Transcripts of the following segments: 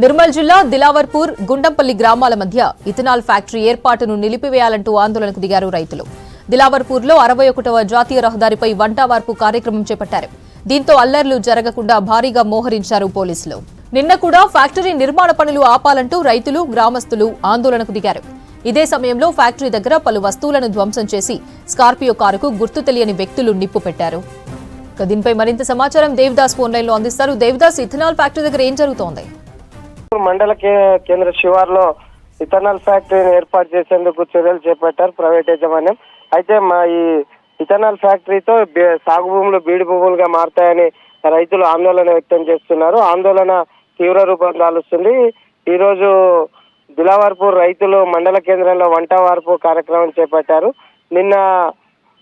నిర్మల్ జిల్లా దిలావర్పూర్, గుండంపల్లి గ్రామాల మధ్య ఇథనాల్ ఫ్యాక్టరీ ఏర్పాటును నిలిపివేయాలంటూ ఆందోళనకు దిగారు రైతులు. దిలావర్పూర్లో 61వ జాతీయ రహదారిపై వంటవార్పు కార్యక్రమం చేపట్టారు. దీంతో అల్లర్లు జరగకుండా భారీగా మోహరించారు పోలీసులు. నిన్న కూడా ఫ్యాక్టరీ నిర్మాణ పనులు ఆపాలంటూ రైతులు, గ్రామస్తులు ఆందోళనకు దిగారు. ఇదే సమయంలో ఫ్యాక్టరీ దగ్గర పలు వస్తువులను ధ్వంసం చేసి స్కార్పియో కారుకు గుర్తు తెలియని వ్యక్తులు నిప్పు పెట్టారు. దీనిపై మరింత సమాచారం దేవదాస్ ఫోన్ లైన్ లో అందిస్తారు. దేవదాస్, ఇథనాల్ ఫ్యాక్టరీ దగ్గర ఏం జరుగుతోంది? మండల కేంద్ర శివార్లో ఇథనాల్ ఫ్యాక్టరీని ఏర్పాటు చేసేందుకు చర్యలు చేపట్టారు ప్రైవేట్ యాజమాన్యం. అయితే ఈ ఇథనాల్ ఫ్యాక్టరీతో సాగు భూములు బీడు భూములుగా మారతాయని రైతులు ఆందోళన వ్యక్తం చేస్తున్నారు. ఆందోళన తీవ్ర రూపం దాలుస్తుంది. ఈ రోజు దిలావర్పూర్ రైతులు మండల కేంద్రంలో వంట వార్పు కార్యక్రమం చేపట్టారు. నిన్న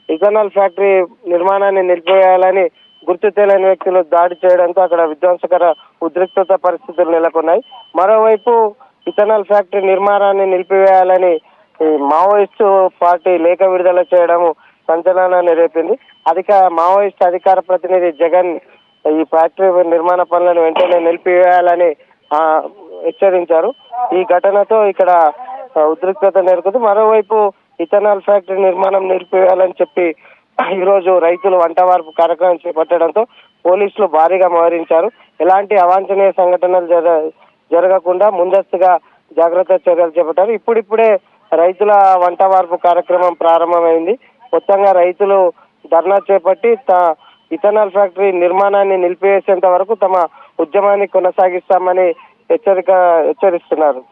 ఇథనాల్ ఫ్యాక్టరీ నిర్మాణాన్ని నిలిపివేయాలని గుర్తు తెలియని వ్యక్తులు దాడి చేయడంతో అక్కడ విధ్వంసకర ఉద్రిక్తత పరిస్థితులు నెలకొన్నాయి. మరోవైపు ఇథనాల్ ఫ్యాక్టరీ నిర్మాణాన్ని నిలిపివేయాలని మావోయిస్టు పార్టీ లేఖ విడుదల చేయడము సంచలనాన్ని రేపింది. మావోయిస్టు అధికార ప్రతినిధి జగన్ ఈ ఫ్యాక్టరీ నిర్మాణ పనులను వెంటనే నిలిపివేయాలని హెచ్చరించారు. ఈ ఘటనతో ఇక్కడ ఉద్రిక్తత నెలకొంది. మరోవైపు ఇథనాల్ ఫ్యాక్టరీ నిర్మాణం నిలిపివేయాలని చెప్పి ఈ రోజు రైతులు వంటవార్పు కార్యక్రమం చేపట్టడంతో పోలీసులు భారీగా మోహరించారు. ఎలాంటి అవాంఛనీయ సంఘటనలు జరగకుండా ముందస్తుగా జాగ్రత్త చర్యలు చేపట్టారు. ఇప్పుడిప్పుడే రైతుల వంటవార్పు కార్యక్రమం ప్రారంభమైంది. మొత్తంగా రైతులు ధర్నా చేపట్టి ఇథనాల్ ఫ్యాక్టరీ నిర్మాణాన్ని నిలిపివేసేంత వరకు తమ ఉద్యమాన్ని కొనసాగిస్తామని హెచ్చరిస్తున్నారు.